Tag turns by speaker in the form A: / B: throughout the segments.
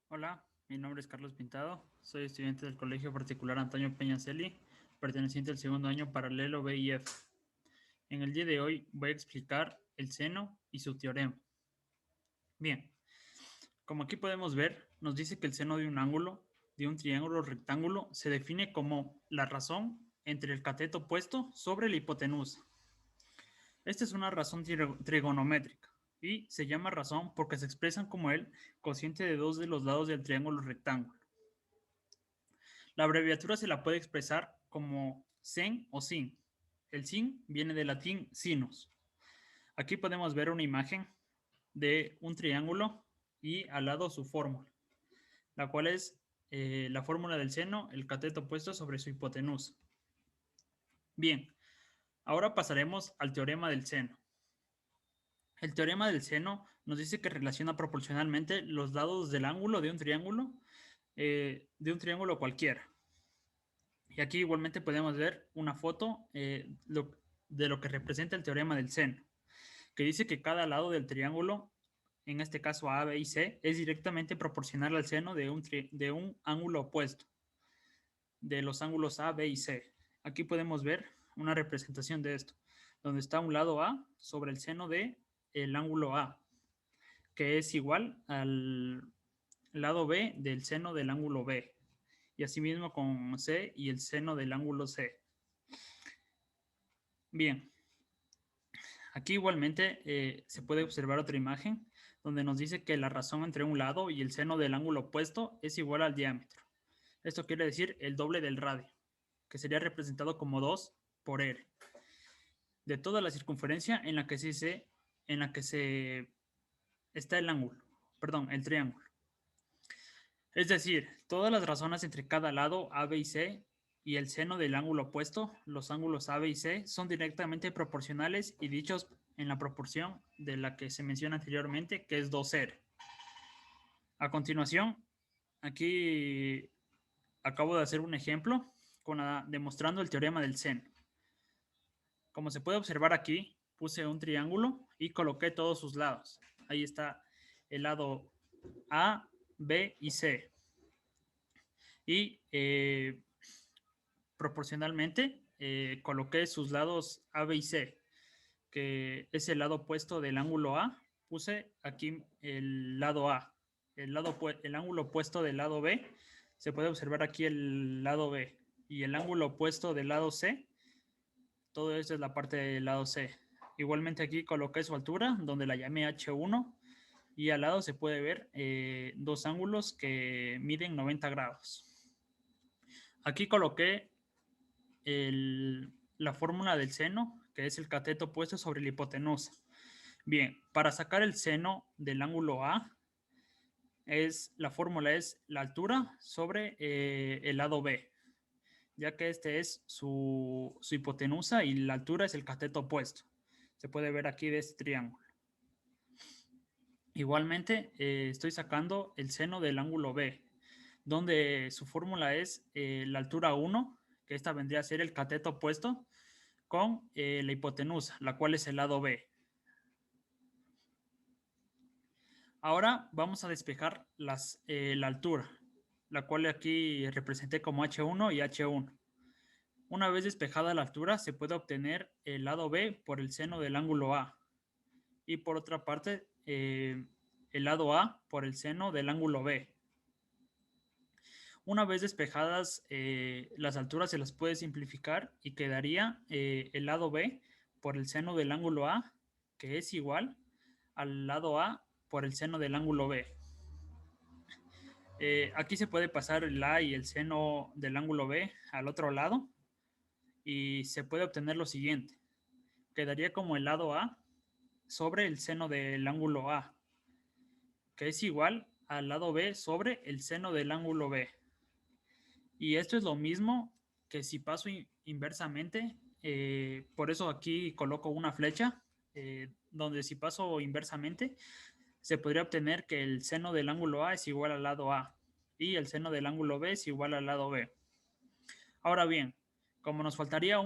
A: Hola, mi nombre es Carlos Pintado, soy estudiante del Colegio Particular Antonio Peñaceli, perteneciente al segundo año paralelo B y F. En el día de hoy voy a explicar el seno y su teorema. Bien, como aquí podemos ver, nos dice que el seno de un ángulo, de un triángulo rectángulo, se define como la razón entre el cateto opuesto sobre la hipotenusa. Esta es una razón trigonométrica y se llama razón porque se expresan como el cociente de dos de los lados del triángulo rectángulo. La abreviatura se la puede expresar como sen o sin. El sin viene del latín sinus. Aquí podemos ver una imagen de un triángulo y al lado su fórmula, la cual es la fórmula del seno, el cateto opuesto sobre su hipotenusa. Bien, ahora pasaremos al teorema del seno. El teorema del seno nos dice que relaciona proporcionalmente los lados del ángulo de un triángulo cualquiera. Y aquí igualmente podemos ver una foto de lo que representa el teorema del seno, que dice que cada lado del triángulo, en este caso A, B y C, es directamente proporcional al seno de un ángulo opuesto, de los ángulos A, B y C. Aquí podemos ver una representación de esto, donde está un lado A sobre el seno de el ángulo A, que es igual al lado B del seno del ángulo B, y asimismo con C y el seno del ángulo C. Bien, aquí igualmente se puede observar otra imagen donde nos dice que la razón entre un lado y el seno del ángulo opuesto es igual al diámetro. Esto quiere decir el doble del radio, que sería representado como 2 por r, de toda la circunferencia en la que se está el ángulo, perdón, el triángulo. Es decir, todas las razones entre cada lado A, B y C y el seno del ángulo opuesto, los ángulos A, B y C, son directamente proporcionales y dichos en la proporción de la que se menciona anteriormente, que es 2R. A continuación, aquí acabo de hacer un ejemplo demostrando el teorema del seno. Como se puede observar aquí, puse un triángulo y coloqué todos sus lados. Ahí está el lado A, B y C. Y proporcionalmente coloqué sus lados A, B y C, que es el lado opuesto del ángulo A. Puse aquí el lado A. El ángulo opuesto del lado B, se puede observar aquí el lado B. Y el ángulo opuesto del lado C, todo esto es la parte del lado C. Igualmente aquí coloqué su altura, donde la llamé H1. Y al lado se puede ver dos ángulos que miden 90 grados. Aquí coloqué la fórmula del seno, que es el cateto opuesto sobre la hipotenusa. Bien, para sacar el seno del ángulo A, la fórmula es la altura sobre el lado B, ya que este es su hipotenusa y la altura es el cateto opuesto. Se puede ver aquí de este triángulo. Igualmente, estoy sacando el seno del ángulo B, donde su fórmula es la altura 1, que esta vendría a ser el cateto opuesto, con la hipotenusa, la cual es el lado B. Ahora vamos a despejar la altura, la cual aquí representé como H1 y H1. Una vez despejada la altura, se puede obtener el lado B por el seno del ángulo A. Y por otra parte, el lado A por el seno del ángulo B. Una vez despejadas las alturas se las puede simplificar y quedaría el lado B por el seno del ángulo A, que es igual al lado A por el seno del ángulo B. Aquí se puede pasar el A y el seno del ángulo B al otro lado y se puede obtener lo siguiente. Quedaría como el lado A sobre el seno del ángulo A, que es igual al lado B sobre el seno del ángulo B. Y esto es lo mismo que si paso inversamente, por eso aquí coloco una flecha, donde si paso inversamente, se podría obtener que el seno del ángulo A es igual al lado A y el seno del ángulo B es igual al lado B. Ahora bien, como nos faltaría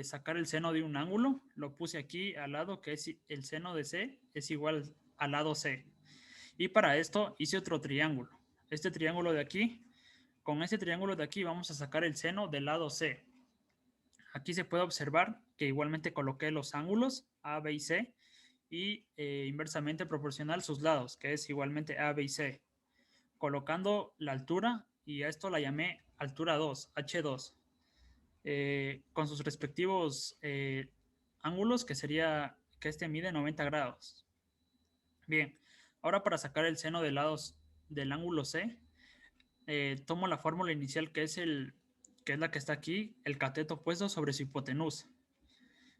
A: sacar el seno de un ángulo, lo puse aquí al lado, que es el seno de C es igual al lado C. Y para esto hice otro triángulo, este triángulo de aquí. Con este triángulo de aquí vamos a sacar el seno del lado C. Aquí se puede observar que igualmente coloqué los ángulos A, B y C y inversamente proporcional sus lados, que es igualmente A, B y C. Colocando la altura, y a esto la llamé altura 2, H2, con sus respectivos ángulos, que sería que este mide 90 grados. Bien, ahora para sacar el seno de lados del ángulo C, tomo la fórmula inicial que es la que está aquí, el cateto opuesto sobre su hipotenusa.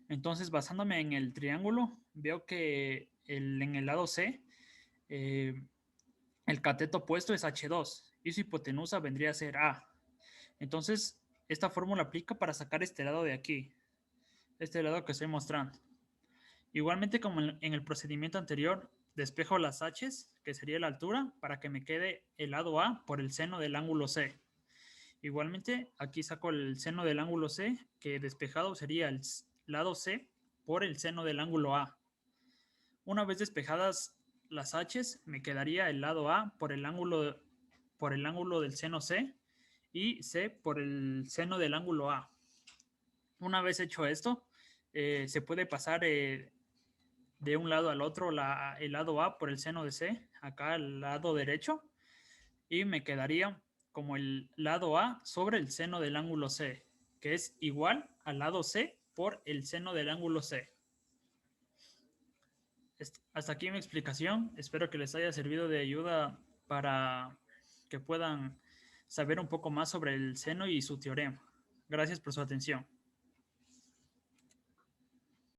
A: Entonces, basándome en el triángulo, veo que en el lado C, eh, el cateto opuesto es H2 y su hipotenusa vendría a ser A. Entonces, esta fórmula aplica para sacar este lado de aquí, este lado que estoy mostrando. Igualmente, como en el procedimiento anterior, despejo las H's, que sería la altura, para que me quede el lado A por el seno del ángulo C. Igualmente, aquí saco el seno del ángulo C, que despejado sería el lado C por el seno del ángulo A. Una vez despejadas las H's, me quedaría el lado A por el ángulo del seno C y C por el seno del ángulo A. Una vez hecho esto, se puede pasar de un lado al otro el lado A por el seno de C, acá al lado derecho, y me quedaría como el lado A sobre el seno del ángulo C, que es igual al lado C por el seno del ángulo C. Hasta aquí mi explicación. Espero que les haya servido de ayuda para que puedan saber un poco más sobre el seno y su teorema. Gracias por su atención.